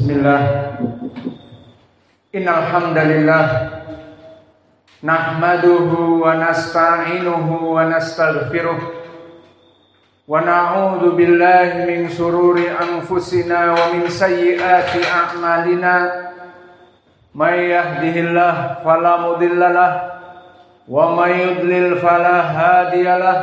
Bismillah. Innal hamdalillah nahmaduhu wa nasta'inuhu wa nastaghfiruh wa na'udzu billahi min shururi anfusina wa min sayyiati a'malina. May yahdihillahu fala mudhillalah wa may yudlil fala hadiyalah.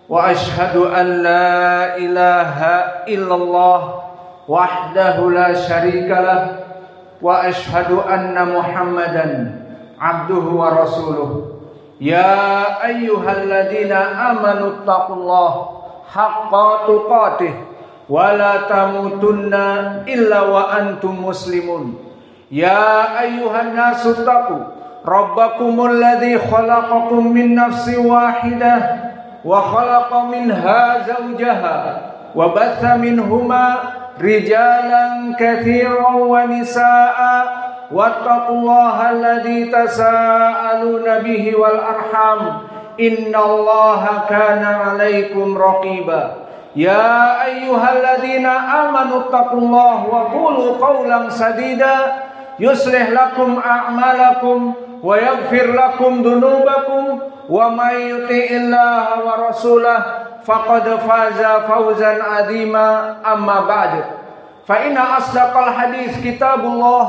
Wa ashhadu an la ilaha illallah wahdahu la syarikalah wa ashhadu anna Muhammadan abduhu wa rasuluh. Ya ayyuhalladzina amanu taqullaha haqqa tuqatih wa la tamutunna illa wa antum muslimun. Ya ayyuhan nasu taqu rabbakumul ladzi khalaqakum min nafsin wahidah wa khalaqa minha zawjaha wa batha minhuma rijalan katsiran wa nisaa wattaqullaha alladzi tasaaluna bihi wal arham innallaha kana 'alaikum raqiba. Ya ayyuhalladzina amanu taqullaha wa qulu qawlan sadida yuslih lakum a'malakum wa yaghfir lakum dhunubakum wa may yuti'illaha wa rasulahu faqad faza fawzan 'azima. Amma ba'du, fa inna asdaqal hadits kitabullah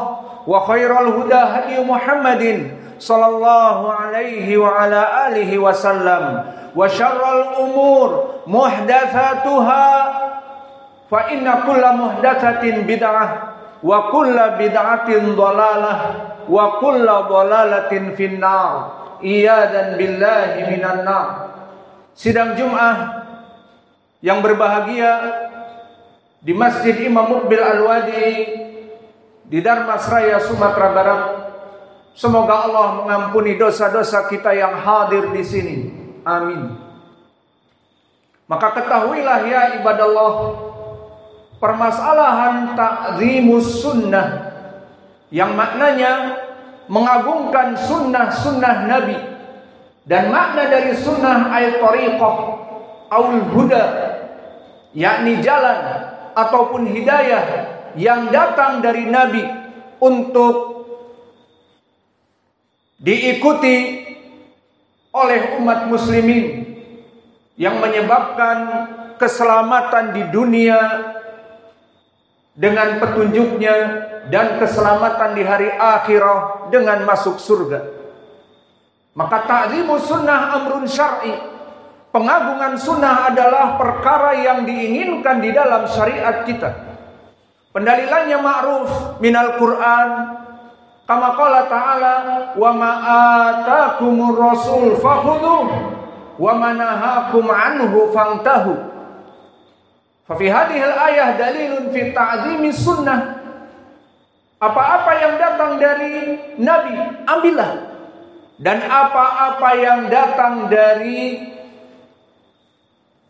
wa khairal huda hadi Muhammadin sallallahu alaihi wa ala alihi wasallam wa syarrul umur muhdatsatuha fa inna kulla muhdatsatin bid'ah wa kulla bid'atin dhalalah wa kulla dhalalatin finnar. Iyadan billahi minan nar. Sidang Jumat yang berbahagia di Masjid Imam Muqbil Al-Wadi di Darmasraya, Sumatera Barat. Semoga Allah mengampuni dosa-dosa kita yang hadir di sini. Amin. Maka ketahuilah ya ibadallah, permasalahan ta'zimus sunnah yang maknanya mengagungkan sunnah-sunnah Nabi, dan makna dari sunnah ay tariqah aul huda, yakni jalan ataupun hidayah yang datang dari Nabi untuk diikuti oleh umat muslimin, yang menyebabkan keselamatan di dunia dengan petunjuknya dan keselamatan di hari akhirah dengan masuk surga. Maka ta'zimus sunnah amrun syar'i. Pengagungan sunnah adalah perkara yang diinginkan di dalam syariat kita. Pendalilannya ma'ruf minal Qur'an. Kama qala ta'ala wa ma atakumur rasul fakhudhuh wa ma nahakum anhu fantahu. Fa fi hadhil ayah dalilun fi ta'zimi sunnah. Apa-apa yang datang dari Nabi ambillah, dan apa-apa yang datang dari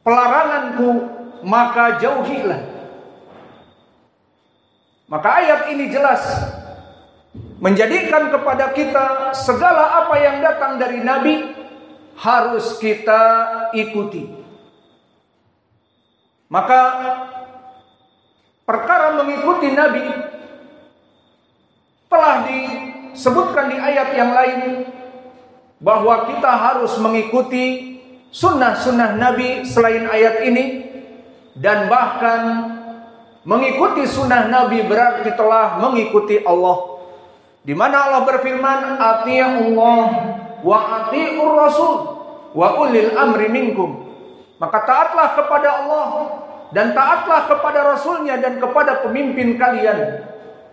pelaranganku maka jauhilah. Maka ayat ini jelas menjadikan kepada kita segala apa yang datang dari Nabi harus kita ikuti. Maka perkara mengikuti Nabi telah disebutkan di ayat yang lain bahwa kita harus mengikuti sunnah-sunnah Nabi selain ayat ini, dan bahkan mengikuti sunnah Nabi berarti telah mengikuti Allah. Di mana Allah berfirman, "Athi'ullah wa athi'ur rasul wa ulil amri minkum." Maka taatlah kepada Allah dan taatlah kepada Rasulnya dan kepada pemimpin kalian.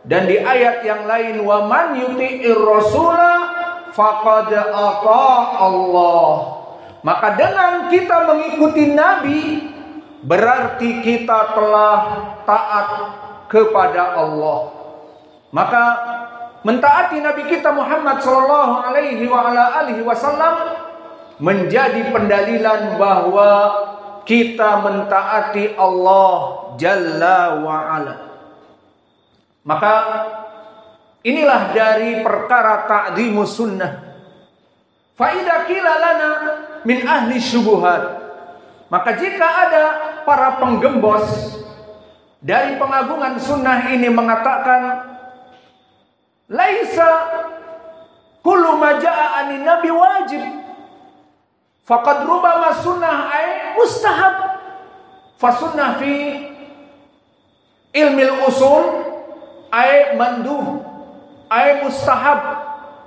Dan di ayat yang lain, "Wa man yuti'ir rasula faqad ata Allah." Maka dengan kita mengikuti Nabi berarti kita telah taat kepada Allah. Maka mentaati Nabi kita Muhammad sallallahu alaihi wa ala alihi wasallam menjadi pendalilan bahwa kita mentaati Allah Jalla wa ala. Maka inilah dari perkara ta'zimus sunnah. Fa idza qila lana min ahli syubuhat, maka jika ada para penggembos dari pengagungan sunnah ini mengatakan, laisa kullu ma jaa anin nabi wajib, faqad rubama sunnah ay mustahab. Fa sunnah fi ilmil usul ay mandub ay mustahab,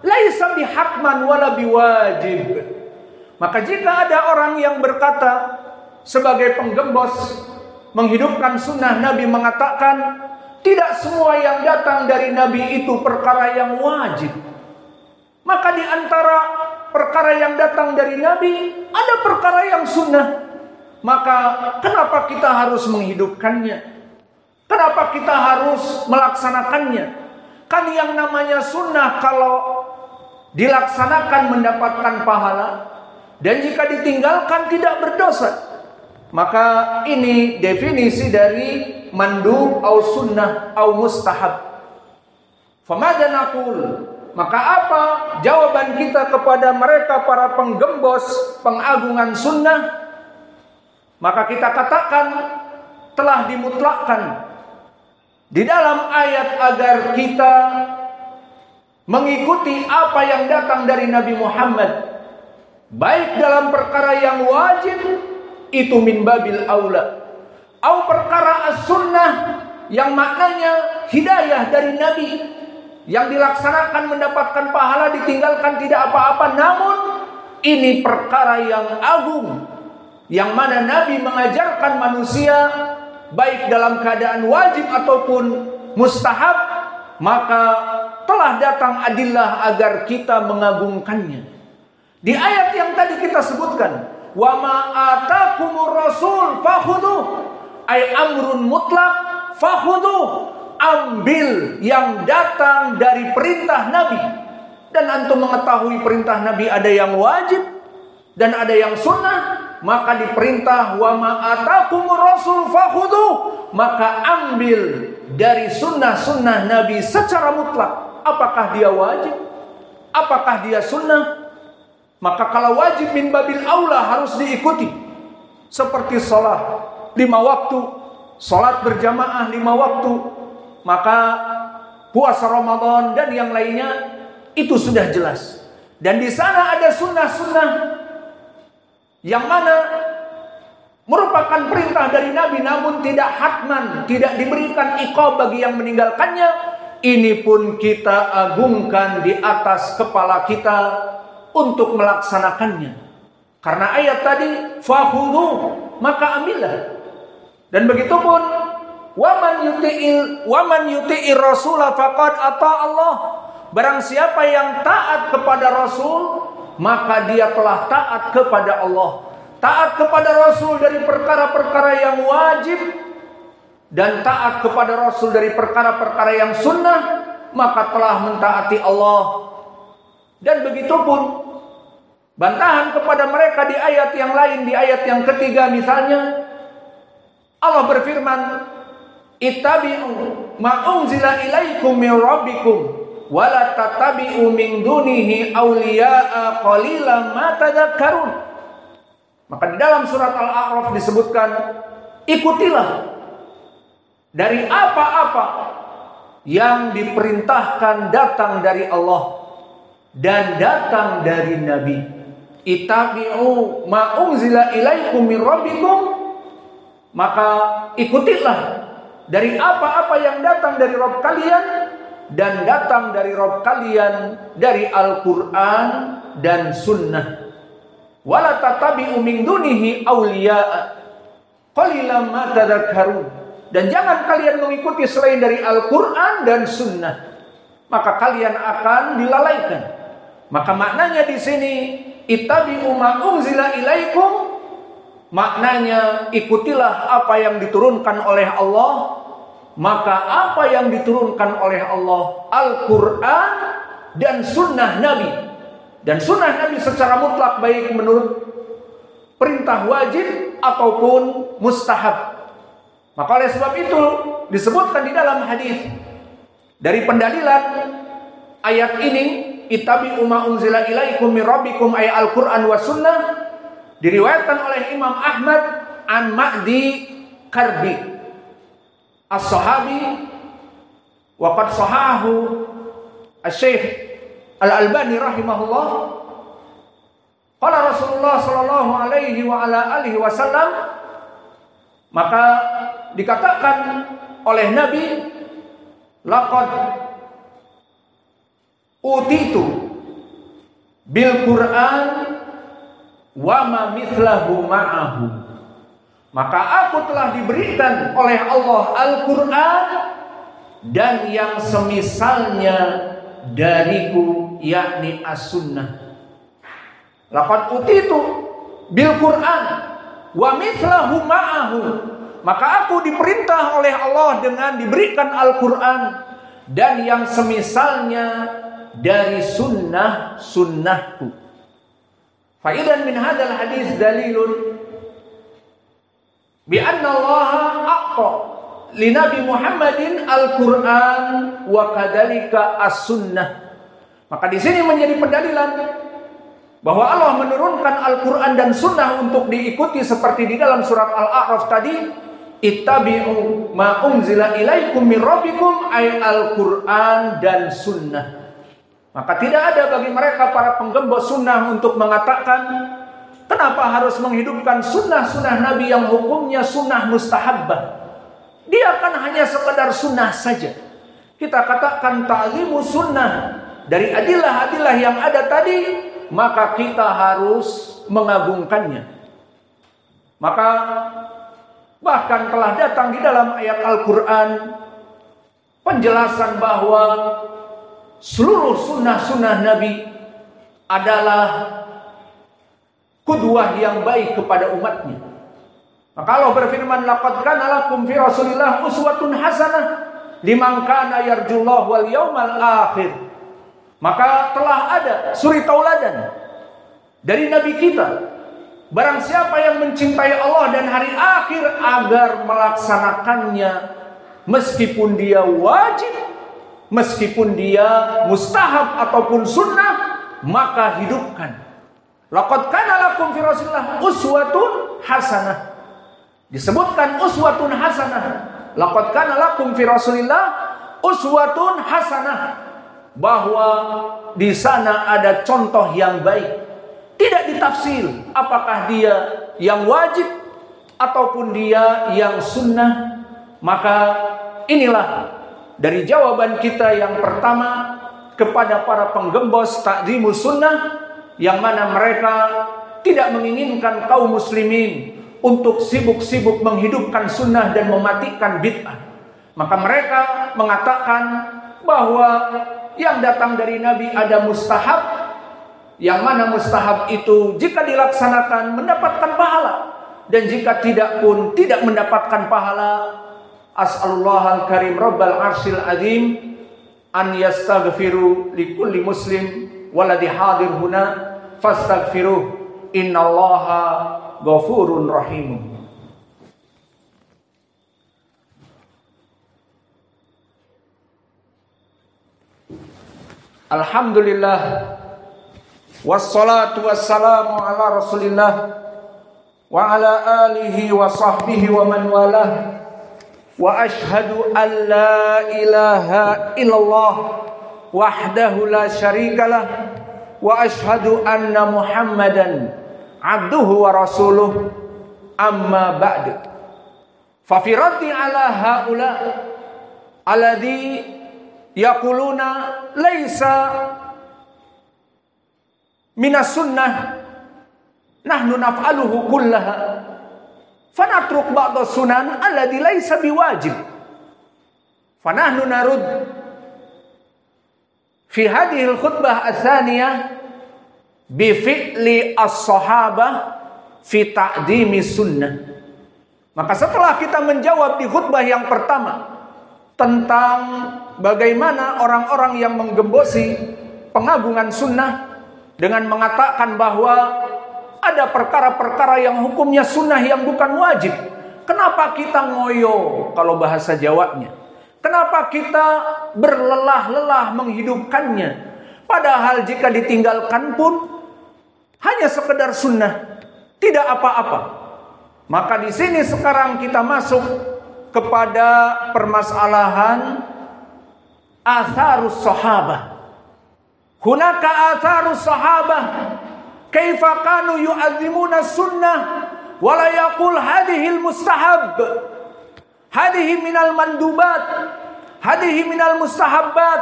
laisa bihatman wala biwajib. Maka jika ada orang yang berkata sebagai penggembos menghidupkan sunnah Nabi mengatakan, tidak semua yang datang dari Nabi itu perkara yang wajib, maka di antara perkara yang datang dari Nabi ada perkara yang sunnah. Maka kenapa kita harus menghidupkannya? Kenapa kita harus melaksanakannya? Kan yang namanya sunnah kalau dilaksanakan mendapatkan pahala, dan jika ditinggalkan tidak berdosa. Maka ini definisi dari mandub au sunnah au mustahab. Famadha naqul? Maka apa jawaban kita kepada mereka para penggembos pengagungan sunnah? Maka kita katakan telah dimutlakkan di dalam ayat agar kita mengikuti apa yang datang dari Nabi Muhammad, baik dalam perkara yang wajib itu min babil aula, atau perkara as-sunnah yang maknanya hidayah dari Nabi yang dilaksanakan mendapatkan pahala, ditinggalkan tidak apa-apa. Namun ini perkara yang agung yang mana Nabi mengajarkan manusia baik dalam keadaan wajib ataupun mustahab, maka telah datang adillah agar kita mengagungkannya. Di ayat yang tadi kita sebutkan, wa ma atakumur rasul fakhudhu, ay amrun mutlak fakhudhu, ambil yang datang dari perintah Nabi. Dan antum mengetahui perintah Nabi ada yang wajib dan ada yang sunnah. Maka diperintah wa ma atakumur rasul fakhudhu, maka ambil dari sunnah-sunnah Nabi secara mutlak. Apakah dia wajib? Apakah dia sunnah? Maka kalau wajib min babil aula harus diikuti. Seperti sholat 5 waktu, sholat berjamaah 5 waktu, maka puasa Ramadan dan yang lainnya itu sudah jelas. Dan di sana ada sunnah-sunnah yang mana merupakan perintah dari Nabi, namun tidak hatman, tidak diberikan iqab bagi yang meninggalkannya. Ini pun kita agungkan di atas kepala kita untuk melaksanakannya. Karena ayat tadi fakhudhu, maka ambillah. Dan begitu pun waman yuti'ir rasulah faqad ata Allah. Barang siapa yang taat kepada Rasul, maka dia telah taat kepada Allah. Taat kepada Rasul dari perkara-perkara yang wajib dan taat kepada Rasul dari perkara-perkara yang sunnah, maka telah mentaati Allah. Dan begitu pun bantahan kepada mereka di ayat yang lain, di ayat yang ketiga misalnya Allah berfirman, ittabi'u ma unzila ilaikum min rabbikum wala tattabi'u min dunihi awliya'a qalilan ma tadhakkarun. Maka di dalam surat Al-A'raf disebutkan, ikutilah dari apa-apa yang diperintahkan datang dari Allah dan datang dari Nabi. Ittabi'u ma unzila ilaikum min rabbikum, maka ikutilah dari apa-apa yang datang dari Rabb kalian dan datang dari Rabb kalian dari Al-Quran dan Sunnah. Wala tattabi'u min dunihi awliya'a qalilan ma tadhakkarun. Dan jangan kalian mengikuti selain dari Al-Quran dan Sunnah, maka kalian akan dilalaikan. Maka maknanya di sini ittabi'u ma unzila ilaikum, maknanya ikutilah apa yang diturunkan oleh Allah. Maka apa yang diturunkan oleh Allah, Al-Quran dan Sunnah Nabi. Dan Sunnah Nabi secara mutlak, baik menurut perintah wajib ataupun mustahab. Maka oleh sebab itu disebutkan di dalam hadis dari pendalilan ayat ini, ittabi'u ma unzila ilaikum min rabbikum, ay Al-Quran wa Sunnah, diriwayatkan oleh Imam Ahmad an Ma'di Karbi. as-sahabi wa qad sahahu Asy-Syaikh Al-Albani rahimahullah, qala Rasulullah sallallahu alaihi wa ala alihi wasallam, maka dikatakan oleh Nabi, laqad utitu bil Qur'an wa ma mithlahu ma'ahu. Maka aku telah diberikan oleh Allah Al-Qur'an dan yang semisalnya dariku, yakni as-sunnah. Laqad utitu bil Qur'an wa mithlahu ma'ahu. Maka aku diperintah oleh Allah dengan diberikan Al-Qur'an dan yang semisalnya dari sunnahku. Faidan min hadzal hadis dalilun bi anna Allah aqta li Nabi Muhammadin Al-Qur'an wa kadzalika as-sunnah. Maka di sini menjadi pendalilan bahwa Allah menurunkan Al-Qur'an dan sunnah untuk diikuti seperti di dalam surat Al-A'raf tadi, ittabi'u ma unzila ilaikum min rabbikum, ay Al-Qur'an dan sunnah. Maka tidak ada bagi mereka para penggembos sunnah untuk mengatakan, kenapa harus menghidupkan sunnah-sunnah Nabi yang hukumnya sunnah mustahabbah? Dia kan hanya sekedar sunnah saja. Kita katakan ta'zimu sunnah dari adillah-adillah yang ada tadi, maka kita harus mengagungkannya. Maka bahkan telah datang di dalam ayat Al-Quran penjelasan bahwa seluruh sunnah-sunnah Nabi adalah qudwah yang baik kepada umatnya. Maka Allah berfirman, laqad kana lakum fi Rasulillah uswatun hasanah liman kana yarjullaha wal yawmal akhir. Maka telah ada suri tauladan dari Nabi kita, barang siapa yang mencintai Allah dan hari akhir agar melaksanakannya, meskipun dia wajib, meskipun dia mustahab ataupun sunnah, maka hidupkan. Laqad kana lakum fi Rasulillah uswatun hasanah. Disebutkan uswatun hasanah. Laqad kana lakum fi Rasulillah uswatun hasanah, bahwa di sana ada contoh yang baik. Tidak ditafsir apakah dia yang wajib ataupun dia yang sunnah. Maka inilah dari jawaban kita yang pertama kepada para penggembos ta'zimus sunnah, yang mana mereka tidak menginginkan kaum muslimin untuk sibuk-sibuk menghidupkan sunnah dan mematikan bid'ah. Maka mereka mengatakan bahwa yang datang dari Nabi ada mustahab, yang mana mustahab itu jika dilaksanakan mendapatkan pahala, dan jika tidak pun tidak mendapatkan pahala. As'alullah al-karim rabbal arsyil azim an yastaghfiru likulli muslim waladhi hadir huna fastaghfiruh innallaha ghafurun rahim. Alhamdulillah wassalatu wassalamu ala Rasulillah wa ala alihi wa sahbihi wa man walah. Wa ashhadu an la ilaha illallah wahdahu la syarikalah wa ashhadu anna Muhammadan abduhu wa rasuluh, amma ba'du. Fa fi raddi ala haula alladhi yaquluna laisa minas sunnah nahnu naf'aluhu kullaha fanatruk ba'da sunan alladhi laisa biwajib. Fanahnu narud fi hadhihi al-khutbah ats-tsaniyah bi fi'li as-sahabah fi ta'dimi sunnah. Maka setelah kita menjawab di khutbah yang pertama tentang bagaimana orang-orang yang menggembosi pengagungan sunnah dengan mengatakan bahwa ada perkara-perkara yang hukumnya sunnah yang bukan wajib, kenapa kita ngoyo kalau bahasa Jawanya? Kenapa kita berlelah-lelah menghidupkannya? Padahal jika ditinggalkan pun hanya sekedar sunnah, tidak apa-apa. Maka di sini sekarang kita masuk kepada permasalahan atharus sahabah. Hunaka atharus sahabah kaifa kanu yu'azzimuna sunnah wa la yaqul hadhil mustahab, hadhihi minal mandubat, hadhihi minal mustahabbat,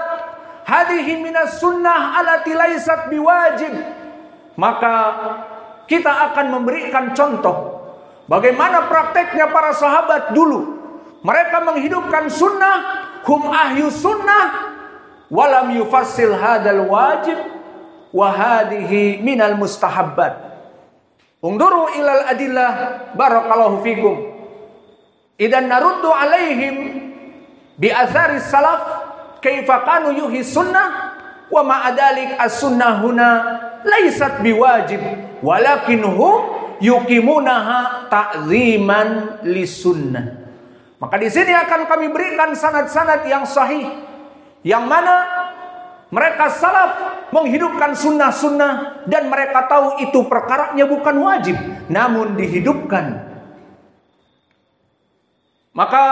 hadhihi minas sunnah allati laysat biwajib. Maka kita akan memberikan contoh bagaimana prakteknya para sahabat dulu. Mereka menghidupkan sunnah, hum ahyu sunnah walam yufassil hadal wajib wa hadhihi minal mustahabbat. Unduru ilal adillah barakallahu fikum. Idan naruddu alaihim bi athari salaf kaifa kanu yuhi sunnah wa ma'adalik as-sunnah huna laysat biwajib walakin hum yuqimunaha ta'ziman lisunnah. Maka di sini akan kami berikan sanad-sanad yang sahih yang mana mereka salaf menghidupkan sunnah-sunnah dan mereka tahu itu perkaranya bukan wajib namun dihidupkan. Maka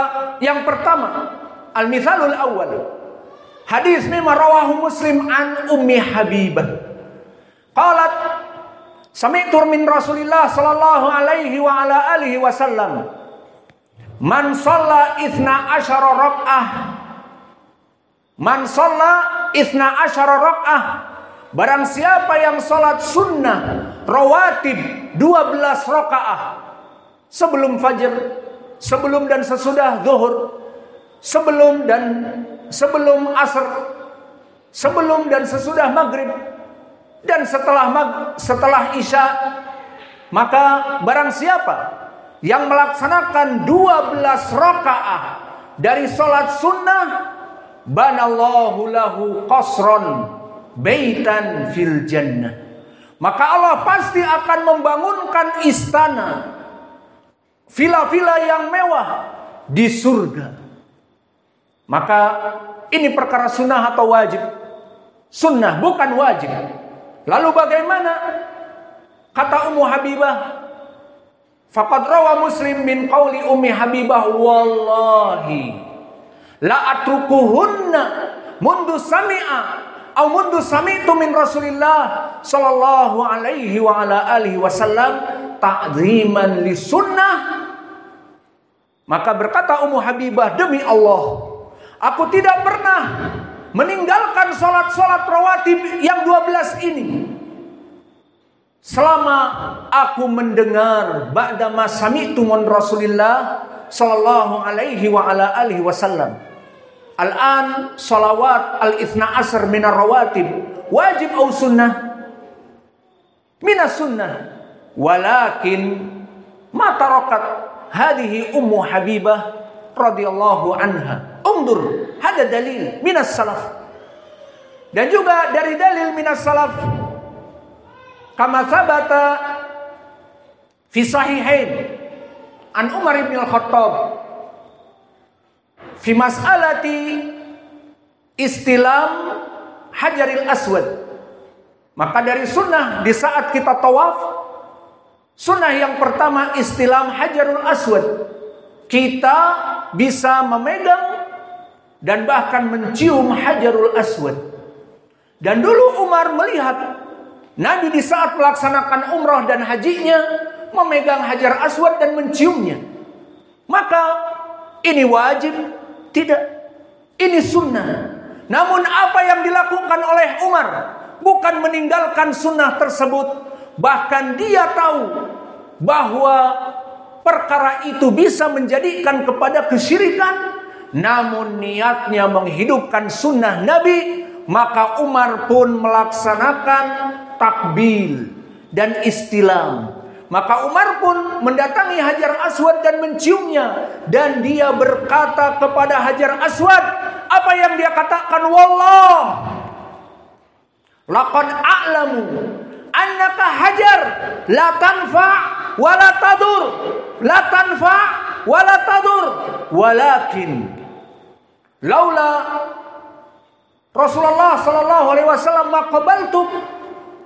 yang pertama, al-mithalul awal, hadis mimma rawahu Muslim an Ummi Habibah. Qalat sami'tu min Rasulillah sallallahu alaihi wa ala alihi wasallam, man shalla 12 rakaah, man shalla 12 rakaah, barang siapa yang salat sunnah rawatib 12 rakaah sebelum fajar, sebelum dan sesudah zuhur, sebelum asar, sebelum dan sesudah maghrib, dan setelah isya, maka barang siapa yang melaksanakan 12 rakaah dari salat sunnah, banallahu lahu qasran baitan fil jannah, maka Allah pasti akan membangunkan istana, villa-villa yang mewah di surga. Maka ini perkara sunnah atau wajib? Sunnah, bukan wajib. Lalu bagaimana? Kata Ummu Habibah, faqad rawa Muslim min qauli Ummi Habibah, wallahi la atrukuhunna mundu sami'a aw mundu sami'tu min Rasulillah sallallahu alaihi wa ala alihi wasallam ta'ziman li sunnah. Maka berkata Ummu Habibah, demi Allah, aku tidak pernah meninggalkan salat-salat rawatib yang 12 ini selama aku mendengar ba'da ma sami'tu min Rasulillah sallallahu alaihi wa ala alihi wasallam. Al-an salawat al-ithna asar minar rawatib wajib au sunnah? Minas sunnah. Walakin ma tarakat hadhihi Ummu Habibah radhiyallahu anha. Undur, ada dalil minas salaf. Dan juga dari dalil minas salaf kama sabata fi sahihain an Umar bin Al-Khattab fi mas'alati istilam Hajaril Aswad. Maka dari sunnah di saat kita tawaf, sunnah yang pertama istilam Hajarul Aswad, kita bisa memegang dan bahkan mencium Hajarul Aswad. Dan dulu Umar melihat Nabi di saat melaksanakan umrah dan hajinya memegang Hajar Aswad dan menciumnya. Maka ini wajib? Tidak. Ini sunnah. Namun apa yang dilakukan oleh Umar bukan meninggalkan sunnah tersebut. Bahkan dia tahu bahwa perkara itu bisa menjadikan kepada kesyirikan, namun niatnya menghidupkan sunnah Nabi, maka Umar pun melaksanakan takbil dan istilam. Maka Umar pun mendatangi Hajar Aswad dan menciumnya, dan dia berkata kepada Hajar Aswad, apa yang dia katakan? Wallah, laqad a'lamu annaka hajar la tanfa wa la tadur, la tanfa wa la tadur, walakin laula Rasulullah sallallahu alaihi wasallam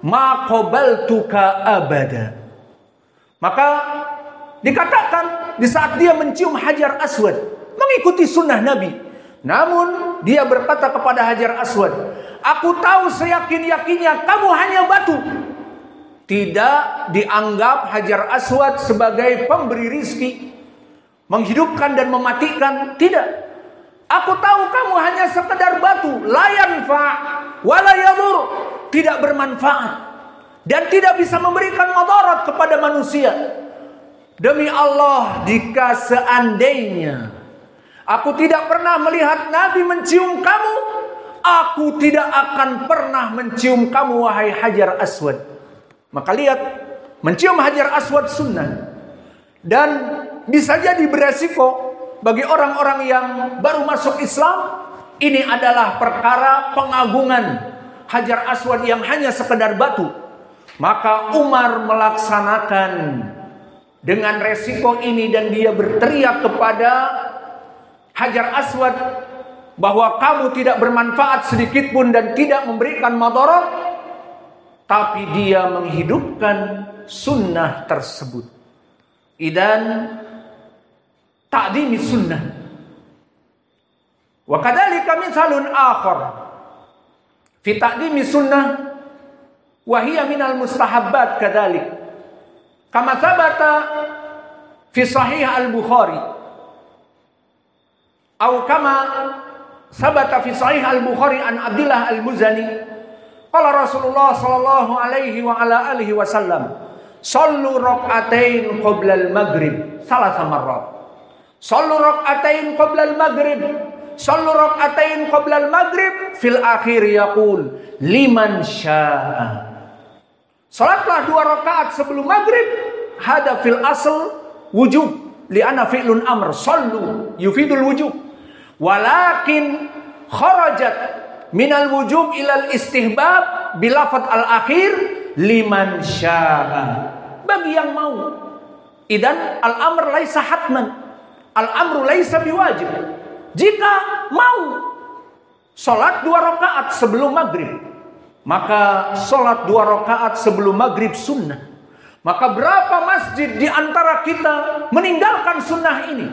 ma qabaltuka abada. Maka dikatakan di saat dia mencium Hajar Aswad, mengikuti sunnah Nabi. Namun dia berkata kepada Hajar Aswad, aku tahu seyakin-yakinnya kamu hanya batu. Tidak dianggap Hajar Aswad sebagai pemberi rizki, menghidupkan dan mematikan. Tidak. Aku tahu kamu hanya sekedar batu, la yanfa' wa la yadur, tidak bermanfaat dan tidak bisa memberikan madarat kepada manusia. Demi Allah, jika seandainya aku tidak pernah melihat Nabi mencium kamu, aku tidak akan pernah mencium kamu, wahai Hajar Aswad. Maka lihat, mencium Hajar Aswad sunnah. Dan bisa jadi beresiko bagi orang-orang yang baru masuk Islam. Ini adalah perkara pengagungan Hajar Aswad yang hanya sekedar batu. Maka Umar melaksanakan dengan resiko ini, dan dia berteriak kepada Hajar Aswad bahwa kamu tidak bermanfaat sedikit pun dan tidak memberikan madarat. Tapi dia menghidupkan sunnah tersebut. Idan ta'dimi sunnah. Wa kadzalika mithalun akhar fi ta'dimi sunnah wa hiya minal mustahabbat kadzalik. Kama thabata fi sahih al-Bukhari. Atau kama thabata fi sahih al-Bukhari an Abdullah al-Muzani. Qala Rasulullah sallallahu alaihi wa ala alihi wasallam, "Shallu rak'atain qabla al-maghrib salasa marrat." Shallu rak'atain qabla al-maghrib. Shallu rak'atain qabla al-maghrib fil akhir yaqul liman syaa. Salatlah 2 rakaat sebelum maghrib. Hada fil asl wujub li'anna fi'lun amr. Shallu yufidul wujub. Walakin kharajat minal wujub ilal istihbab bilafat al-akhir liman syaa, bagi yang mau. Idan al-amr laisa hatman, al-amru laisa biwajib. Jika mau salat 2 rakaat sebelum maghrib, maka salat 2 rakaat sebelum maghrib sunnah. Maka berapa masjid di antara kita meninggalkan sunnah ini?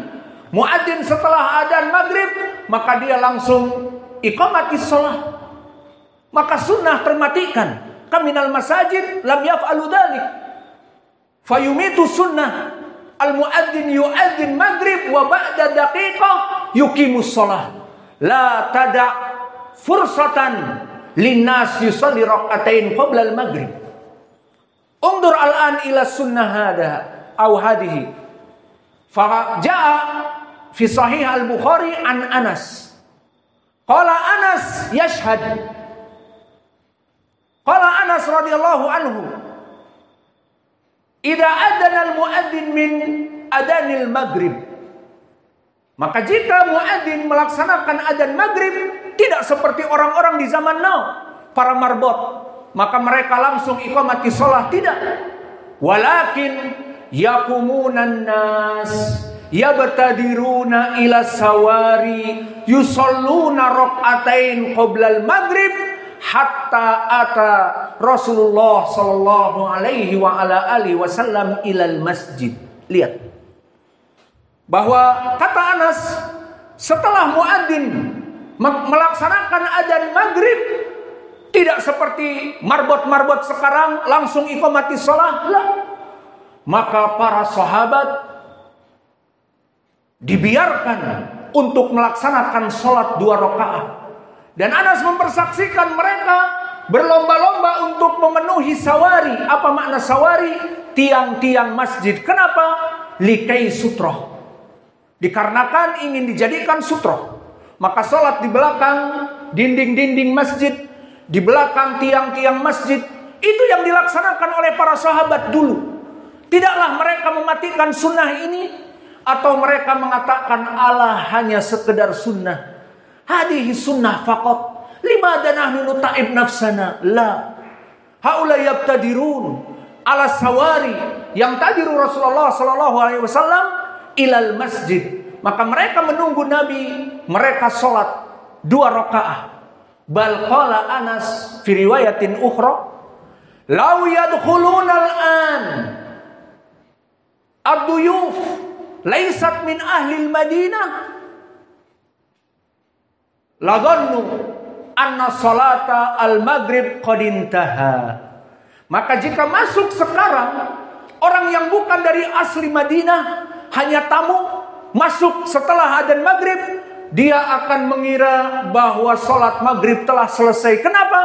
Muadzin setelah adzan maghrib, maka dia langsung iqamati sholat, maka sunnah termatikan. Kaminal masajid lam yaf'alu dzalik, fayumitu sunnah. Al muadzin yuadzin maghrib wa ba'da daqiqah yuqimus sholat, la tada' fursatan linnas yusalli rak'atain qabla al maghrib. Undur al-an ila sunnah hada aw hadihi. Fa jaa fi sahih al-Bukhari an Anas. Qala Anas yashhad. Qala Anas radhiyallahu anhu, idza adana al-muadzin min adanil maghrib. Maka jika muadzin melaksanakan adzan maghrib, tidak seperti orang-orang di zaman now, para marbot, maka mereka langsung iqamati shalah, tidak. Walakin yaqumunan nas yabtadiruna ila sawari yusalluna rak'atain qabla al-maghrib hatta ata Rasulullah sallallahu alaihi wa ala alihi wasallam ilal masjid. Lihat bahwa kata Anas, setelah muadzin melaksanakan adzan maghrib, tidak seperti marbot-marbot sekarang langsung iqamati shalah. Maka para sahabat dibiarkan untuk melaksanakan sholat 2 rakaat. Dan Anas mempersaksikan mereka berlomba-lomba untuk memenuhi sawari. Apa makna sawari? Tiang-tiang masjid. Kenapa? Likai sutroh. Dikarenakan ingin dijadikan sutroh. Maka sholat di belakang dinding-dinding masjid, di belakang tiang-tiang masjid, itu yang dilaksanakan oleh para sahabat dulu. Tidaklah mereka mematikan sunnah ini, atau mereka mengatakan Allah hanya sekedar sunnah. Hadihi sunnah faqat. Limadha nahnu nuta'ib nafsana? La. Haula yabtadirun ala sawari yang tadiru Rasulullah sallallahu alaihi wasallam ilal masjid. Maka mereka menunggu Nabi, mereka salat 2 rakaat. Bal qala Anas fi riwayatin ukhra, law yadkhuluna al-an ad-duyuf laysat min ahli al-Madinah la dhannu anna salata al-maghrib qad intaha. Maka jika masuk sekarang orang yang bukan dari asli Madinah, hanya tamu, masuk setelah adzan maghrib, dia akan mengira bahwa sholat maghrib telah selesai. Kenapa?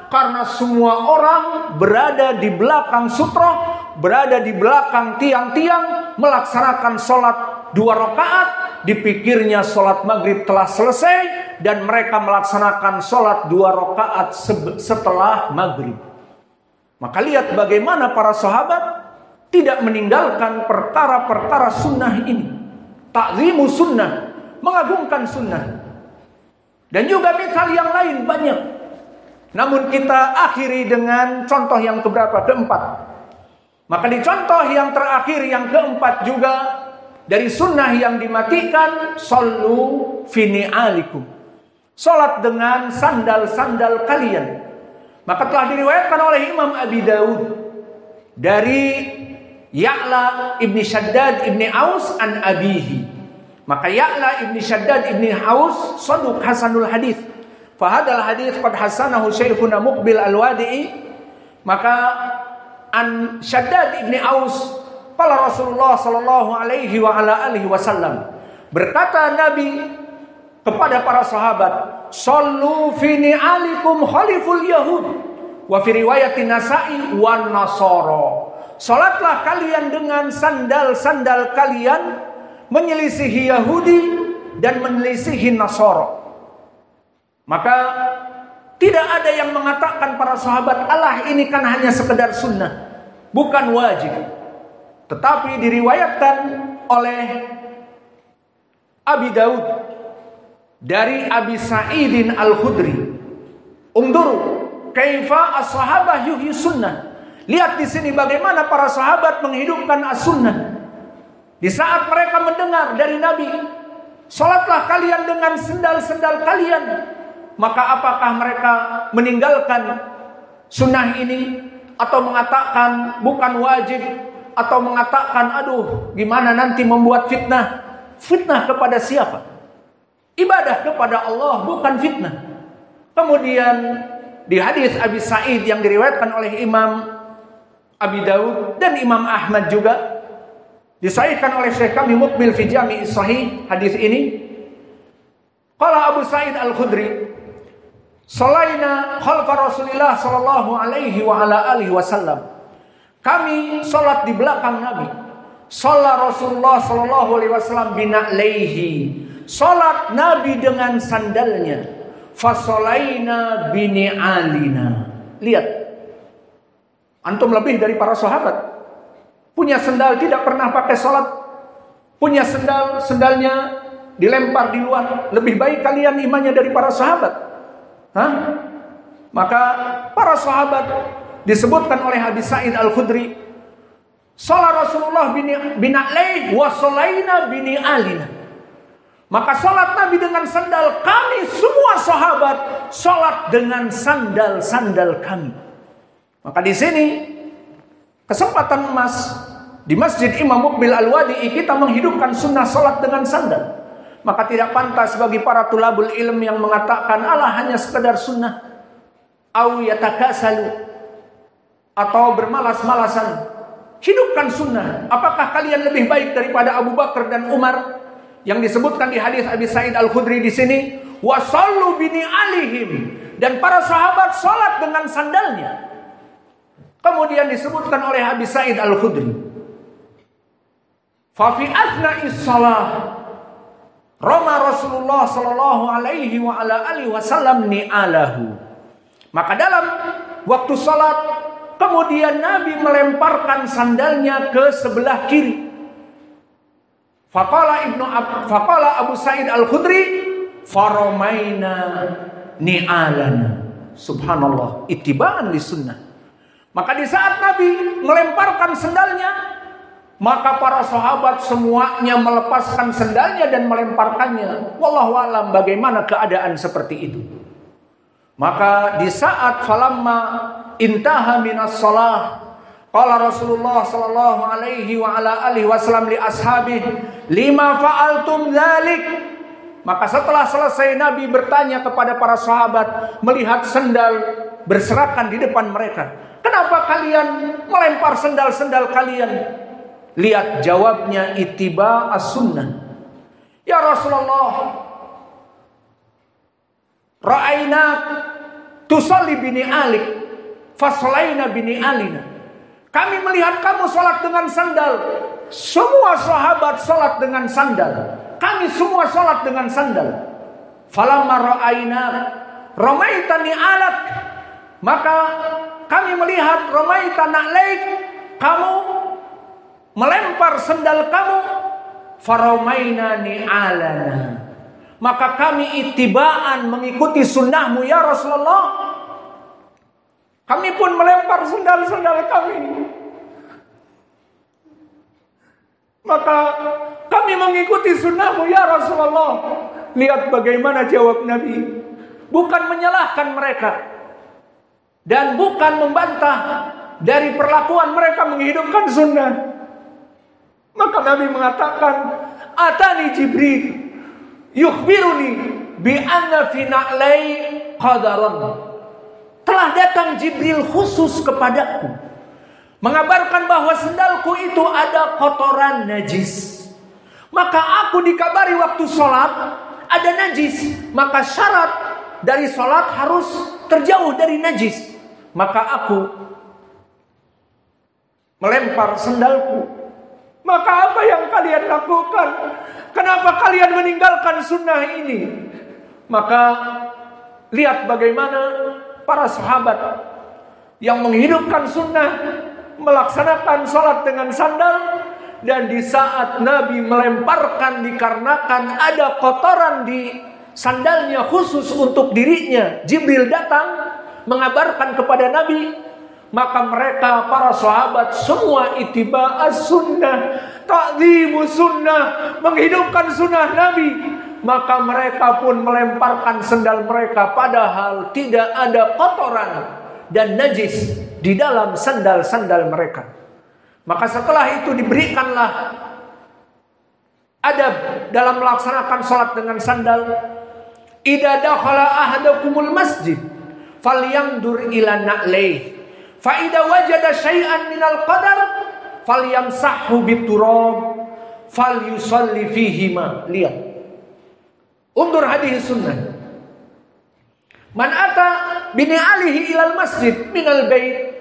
Karena semua orang berada di belakang sutroh, berada di belakang tiang-tiang, melaksanakan sholat 2 rakaat. Dipikirnya sholat maghrib telah selesai, dan mereka melaksanakan sholat 2 rakaat setelah maghrib. Maka lihat bagaimana para sahabat tidak meninggalkan perkara-perkara sunnah ini. Ta'zimu sunnah, mengagungkan sunnah. Dan juga misal yang lain banyak. Namun kita akhiri dengan contoh yang keberapa? Keempat. Maka di contoh yang terakhir, yang keempat juga dari sunnah yang dimatikan, sallu fi ni'alikum. Salat dengan sandal-sandal kalian. Maka telah diriwayatkan oleh Imam Abi Daud dari Ya'la ibni Shaddad ibni Aus an abihi. Maka Ya'la ibni Shaddad ibni Aus saduq hasanul hadis. Fahadal hadis qad hasanahu Syekhuna Muqbil Al-Wadi'i. Maka an Shaddad ibni Aus qala Rasulullah sallallahu alaihi wa ala alihi wasallam, berkata Nabi kepada para sahabat, sallu fi ni'alikum khaliful yahud, wa fi riwayatin Nasa'i wan nasara. Salatlah kalian dengan sandal-sandal kalian, menyelisihi Yahudi dan menyelisihi Nasara. Maka tidak ada yang mengatakan para sahabat, Allah ini kan hanya sekedar sunnah, bukan wajib. Tetapi diriwayatkan oleh Abi Daud dari Abi Sa'idin Al-Khudri, unduru kaifa as-sahabah yuhyi sunnah. Lihat di sini bagaimana para sahabat menghidupkan as-sunnah. Di saat mereka mendengar dari Nabi, salatlah kalian dengan sendal-sendal kalian, maka apakah mereka meninggalkan sunnah ini, atau mengatakan bukan wajib, atau mengatakan aduh gimana nanti membuat fitnah? Fitnah kepada siapa? Ibadah kepada Allah, bukan fitnah. Kemudian di hadis Abi Sa'id yang diriwayatkan oleh Imam Abi Daud dan Imam Ahmad juga, disahihkan oleh Syekh kami Muqbil fi Jami' Sahih hadis ini. Qala Abu Sa'id Al-Khudri, salaina khalfa Rasulillah sallallahu alaihi wa ala alihi wasallam. Kami salat di belakang Nabi. Shalla Rasulullah sallallahu alaihi wasallam bina'laihi. Salat Nabi dengan sandalnya. Fasalaina bini'alina. Lihat, antum lebih dari para sahabat. Punya sendal tidak pernah pakai salat. Punya sendal, sendalnya dilempar di luar. Lebih baik kalian imannya dari para sahabat. Hah? Maka para sahabat disebutkan oleh Abi Sa'id Al-Khudri, salat Rasulullah bina'laih wa salaina bini'alina. Maka salat Nabi dengan sandal kami, semua sahabat salat dengan sandal-sandal kami. Maka di sini kesempatan emas di Masjid Imam Muqbil Al-Wadi'i kita menghidupkan sunnah salat dengan sandal. Maka tidak pantas bagi para tulabul ilm yang mengatakan Allah hanya sekedar sunnah, au yatakasalu, atau bermalas-malasan. Hidupkan sunnah. Apakah kalian lebih baik daripada Abu Bakar dan Umar? Yang disebutkan di hadis Abi Sa'id Al-Khudri di sini, wa sallu bini'alihim, dan para sahabat salat dengan sandalnya. Kemudian disebutkan oleh Abi Sa'id Al-Khudri, fa fi athna'is shalah rama Rasulullah sallallahu alaihi wa ala alihi wasallam ni'alahu. Maka dalam waktu salat, kemudian Nabi melemparkan sandalnya ke sebelah kiri. Faqala Abu Sa'id Al-Khudri, faramaina ni'alana. Subhanallah, ittiba'an li sunnah. Maka di saat Nabi melemparkan sendalnya, maka para sahabat semuanya melepaskan sendalnya dan melemparkannya. Wallahu a'lam bagaimana keadaan seperti itu. Maka di saat falamma intaha minas shalah, qala Rasulullah sallallahu alaihi wa ala alihi wasallam li ashabihi, lima fa'altum dzalik? Maka setelah selesai Nabi bertanya kepada para sahabat melihat sendal berserakan di depan mereka, "Kenapa kalian melempar sendal-sendal kalian?" Lihat jawabnya, ittiba as-sunnah. "Ya Rasulullah, ra'aina tusalli bini alik, fasolaina bini alina." Kami melihat kamu sholat dengan sandal. Semua sahabat sholat dengan sandal. Kami semua sholat dengan sandal. Falamma ra'aina ramaitani alak. Maka kami melihat ramaita na'laik, kamu melempar sandal kamu. Faramainani alana. Maka kami ittibaan mengikuti sunnahmu ya Rasulullah. Kami pun melempar sandal-sandal kami. Maka kami mengikuti sunnahmu ya Rasulullah. Lihat bagaimana jawab Nabi. Bukan menyalahkan mereka. Dan bukan membantah dari perlakuan mereka menghidupkan sunnah. Maka Nabi mengatakan, "Atani Jibril yukhbiruni bi anna fi na'lai qadaran." Telah datang Jibril khusus kepadaku, mengabarkan bahwa sendalku itu ada kotoran najis. Maka aku dikabari waktu sholat ada najis. Maka syarat dari sholat harus terjauh dari najis. Maka aku melempar sendalku. Maka apa yang kalian lakukan? Kenapa kalian meninggalkan sunnah ini? Maka lihat bagaimana para sahabat yang menghidupkan sunnah, melaksanakan sholat dengan sandal. Dan di saat Nabi melemparkan dikarenakan ada kotoran di sandalnya khusus untuk dirinya, Jibril datang mengabarkan kepada Nabi. Maka mereka para sahabat semua ittiba as-sunnah, ta'zimu sunnah, menghidupkan sunnah Nabi. Maka mereka pun melemparkan sendal mereka padahal tidak ada kotoran dan najis di dalam sandal-sandal mereka. Maka setelah itu diberikanlah adab dalam melaksanakan salat dengan sandal. Idza dakhala ahadakumul masjid falyandur ila na'laihi fa idza wajada syai'an minal qadar falyamsahhu biturab falyusalli fihima. Lihat, undur hadis sunnah. Man ata bini alihi ilal masjid minal bait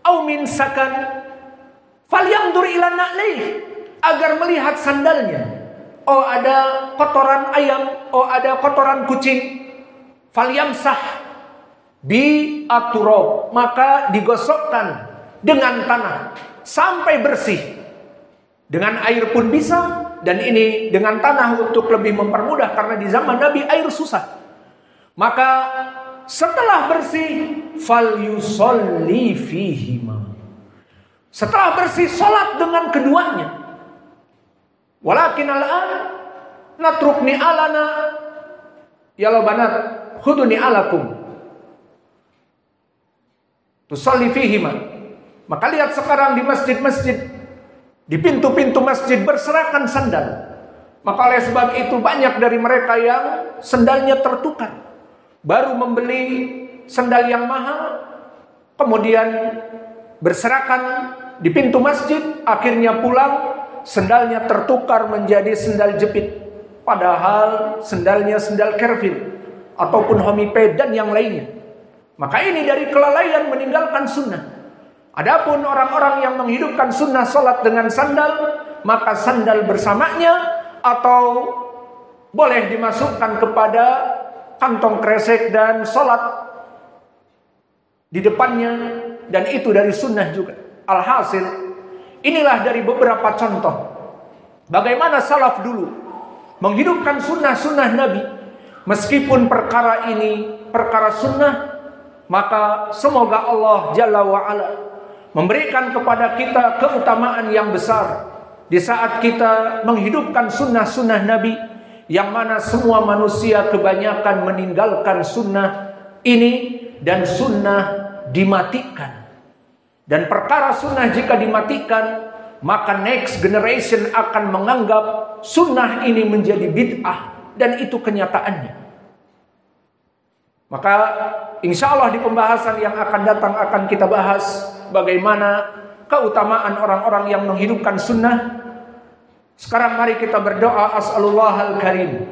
au min sakan falyandur ila na'laihi, agar melihat sandalnya. Oh ada kotoran ayam, oh ada kotoran kucing, falyamsah bi aturab, maka digosokkan dengan tanah sampai bersih. Dengan air pun bisa, dan ini dengan tanah untuk lebih mempermudah karena di zaman Nabi air susah. Maka setelah bersih, falyusolli fihima. Setelah bersih, salat dengan keduanya. Walakin al'an natrukni alana ya banat khuduni alakum tusalli fihima. Maka lihat sekarang di masjid-masjid, di pintu-pintu masjid berserakan sandal. Maka oleh sebab itu banyak dari mereka yang sandalnya tertukar. Baru membeli sandal yang mahal, kemudian berserakan di pintu masjid, akhirnya pulang sandalnya tertukar menjadi sandal jepit. Padahal sandalnya sandal kervil ataupun homiped dan yang lainnya. Maka ini dari kelalaian meninggalkan sunnah. Adapun orang-orang yang menghidupkan sunnah salat dengan sandal, maka sandal bersamanya atau boleh dimasukkan kepada kantong kresek dan salat di depannya, dan itu dari sunnah juga. Alhasil, inilah dari beberapa contoh bagaimana salaf dulu menghidupkan sunnah-sunnah Nabi. Meskipun perkara ini perkara sunnah, maka semoga Allah Jalla wa'ala memberikan kepada kita keutamaan yang besar di saat kita menghidupkan sunnah-sunnah Nabi, yang mana semua manusia kebanyakan meninggalkan sunnah ini dan sunnah dimatikan. Dan perkara sunnah jika dimatikan, maka next generation akan menganggap sunnah ini menjadi bid'ah. dan itu kenyataannya. Maka insya Allah di pembahasan yang akan datang akan kita bahas bagaimana keutamaan orang-orang yang menghidupkan sunnah. Sekarang mari kita berdoa, as'alullahal karim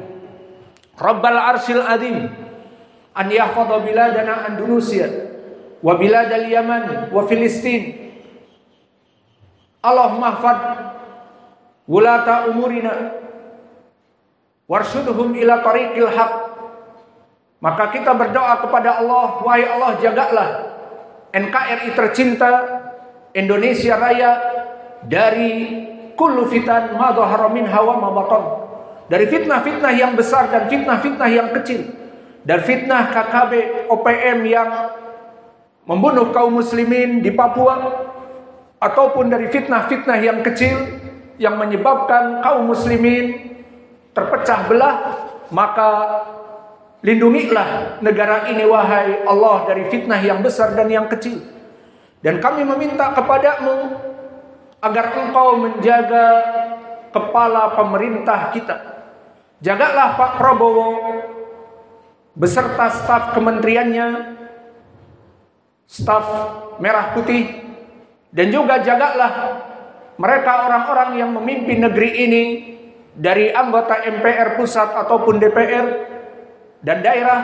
Rabbal arsyil azim an yahfadha biladana Andalusia wa biladal Yaman wa Filistin. Allahumma hafadh wulata umurina warsyudhum ila tariqil haq. Maka kita berdoa kepada Allah, wahai Allah, jagalah NKRI tercinta, Indonesia Raya, dari kullu fitan ma dhahara minha wa ma batan, dari fitnah-fitnah yang besar dan fitnah-fitnah yang kecil, dan fitnah KKB OPM yang membunuh kaum muslimin di Papua, ataupun dari fitnah-fitnah yang kecil yang menyebabkan kaum muslimin terpecah belah. Maka lindungilah negara ini wahai Allah dari fitnah yang besar dan yang kecil. Dan kami meminta kepadamu agar engkau menjaga kepala pemerintah kita. Jagalah Pak Prabowo beserta staf kementeriannya, staf merah putih, dan juga jagalah mereka orang-orang yang memimpin negeri ini dari anggota MPR pusat ataupun DPR dan daerah.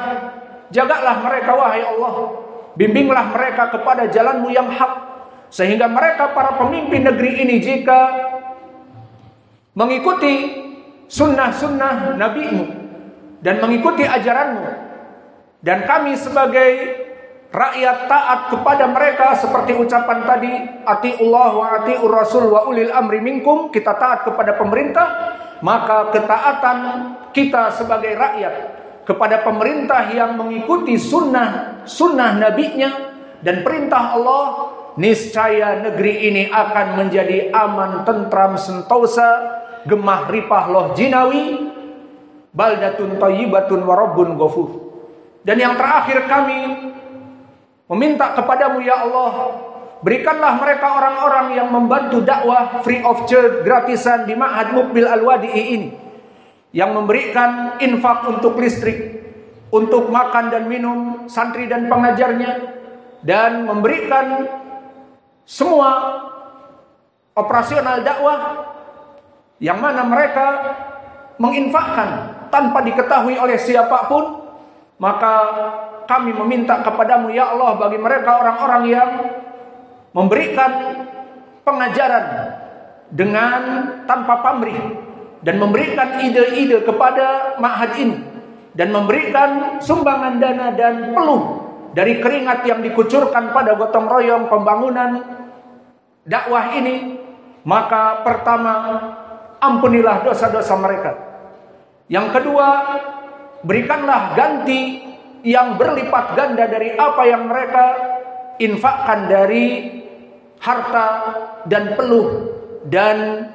Jagalah mereka wahai Allah, bimbinglah mereka kepada jalanmu yang hak, sehingga mereka para pemimpin negeri ini jika mengikuti sunnah-sunnah nabimu dan mengikuti ajaranmu, dan kami sebagai rakyat taat kepada mereka seperti ucapan tadi, atiullah wa atiur rasul wa ulil amri minkum, kita taat kepada pemerintah. Maka ketaatan kita sebagai rakyat kepada pemerintah yang mengikuti sunnah nabinya dan perintah Allah, niscaya negeri ini akan menjadi aman, tentram, sentosa, gemah ripah loh jinawi, baldatun thayyibatun wa rabbun ghafur. Dan yang terakhir kami meminta kepadamu ya Allah, berikanlah mereka orang-orang yang membantu dakwah free of charge, gratisan di Ma'had Muqbil Al-Wadi'i ini, yang memberikan infak untuk listrik, untuk makan dan minum santri dan pengajarnya, dan memberikan semua operasional dakwah yang mana mereka menginfakkan tanpa diketahui oleh siapapun. Maka kami meminta kepadamu ya Allah, bagi mereka orang-orang yang memberikan pengajaran dengan tanpa pamrih dan memberikan ide-ide kepada ma'had ini, dan memberikan sumbangan dana dan peluh dari keringat yang dikucurkan pada gotong royong pembangunan dakwah ini. Maka pertama, ampunilah dosa-dosa mereka. Yang kedua, berikanlah ganti yang berlipat ganda dari apa yang mereka infakkan dari harta dan peluh dan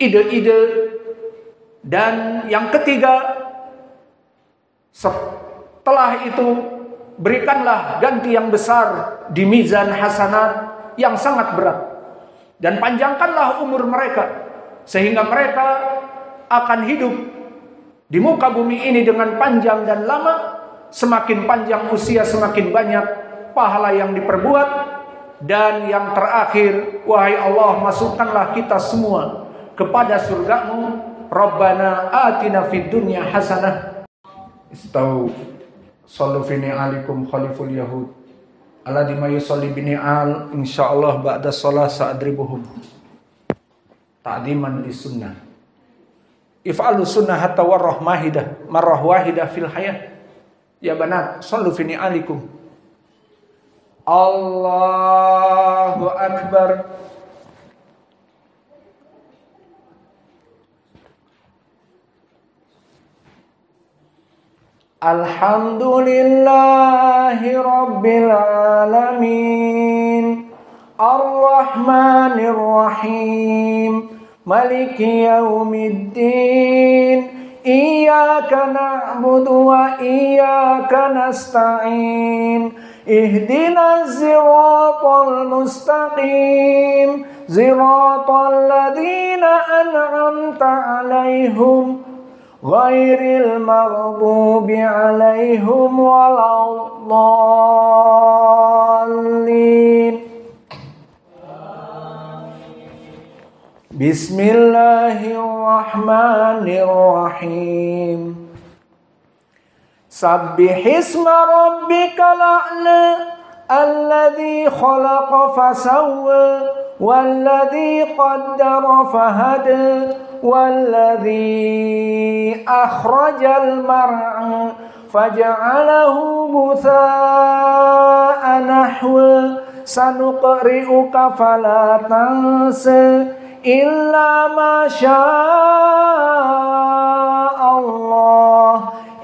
ide-ide. Dan yang ketiga, setelah itu berikanlah ganti yang besar di mizan hasanat yang sangat berat, dan panjangkanlah umur mereka sehingga mereka akan hidup di muka bumi ini dengan panjang dan lama. Semakin panjang usia, semakin banyak pahala yang diperbuat. Dan yang terakhir, wahai Allah, masukkanlah kita semua kepada surgamu. Rabbana atina fid dunya hasanah. Istau sallu fi ni'alikum khaliful yahud alladhi ma yusalli bi ni'al, insyaallah ba'da shalah sa'adribuhum ta'diman li sunnah. If'alu sunnah hatta warrah mahidah marrah wahidah fil hayat. Ya banat, sallu fi ni'alikum. Allahu akbar. Alhamdulillahi rabbil alamin, ar-rahmanir rahim, maliki yaumiddin, iyyaka na'budu wa iyyaka nasta'in, ihdinas siratal mustaqim, siratal ladzina an'amta 'alaihim ghairil maghdubi 'alaihim waladdallin. Bismillahirrahmanirrahim. Sabbihisma rabbikal a'la alladzi khalaqa fasawwa walladzi qaddara fahada walladzi akhrajal mar'a faja'alahu ghutha'an nahwa sanuqri'uka fala tansa illa ma sya'allah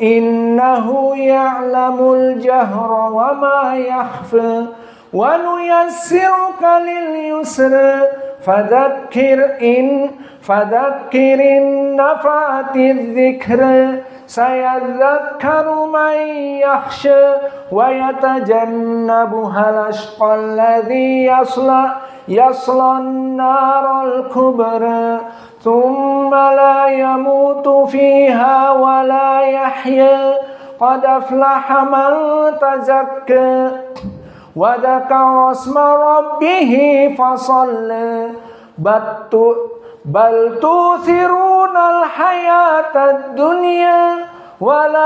innahu ya'lamul jahra wa ma yakhfa wa nuyassiruka lil yusra fadhakkirin nafa'atiz dzikra sayadzakkaru man yakhsha wa yatajannabuhal ashqal ladzi yaslan naral kubra thumma la yamutu fiha wa la yahya qad aflaha man tazakka wa dzakara isma rabbih fasalla bal tu'thirunal hayatad dunya wal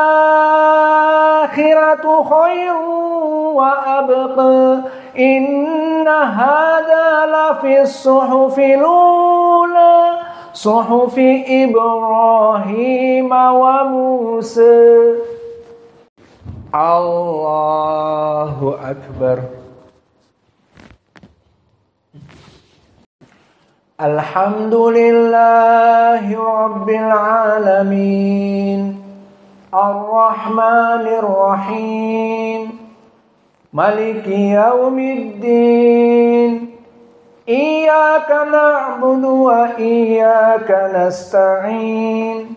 akhiratu khairun wa abqa inna hadza lafis suhufil ula suhufi Ibrahim wa Musa. Allahu akbar. Alhamdulillahi rabbil alamin arrahmanir rahim maliki yaumiddin iyyaka na'budu wa iyyaka nasta'in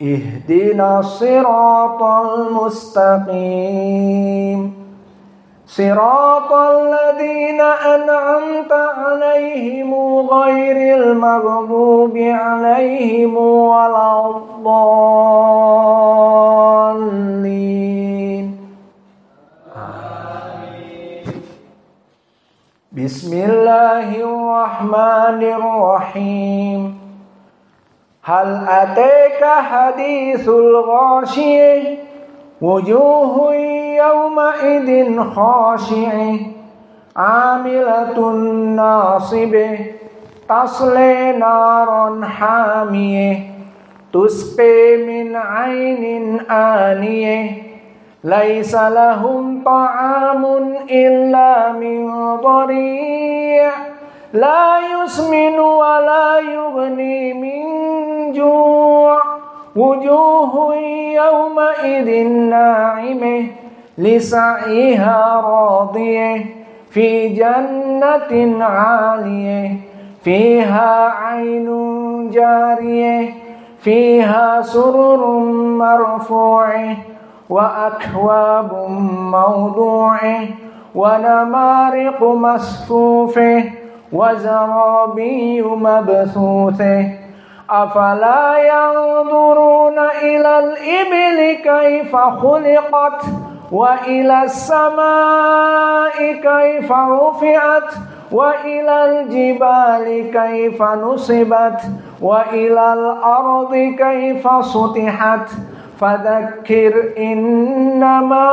ihdinas siratal mustaqim siratal ladzina an'amta 'alaihim ghairil maghdubi 'alaihim waladdallin. Bismillahirrahmanirrahim. Hal ataka hadithul ghashiyah wujuhun yawma idin khashi'ah amilatun nasibah tasla naran hamiyah tusqi min 'ainin aniyah laisa lahum ta'amun illa min dhari' la yusminu wa la yughni min ju' wujuhun yawma idin na'imah lisa'iha radiyah fi jannatin 'aliyah fiha 'ainun jariyah fiha sururun marfu'ah wa akwabun mawdu'ah wa namariqu masfufah wa zarabiyyu mabthuthah afala yanzuruna ilal ibli kaifa khuliqat wa ilas samai kaifa rufi'at wa ilal jibali kaifa nusibat wa ilal ardi kaifa sutihat fadzakkir innama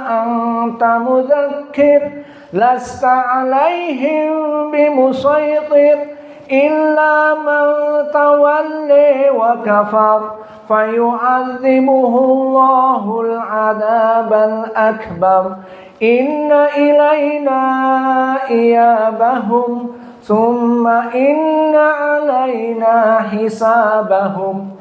anta mudzakkir lasta 'alaihim bimusaytir illa man tawalla wa kafar fayu'adzibuhu Allahul 'adzabal akbar inna ilayna iyabahum thumma inna 'alaina hisabahum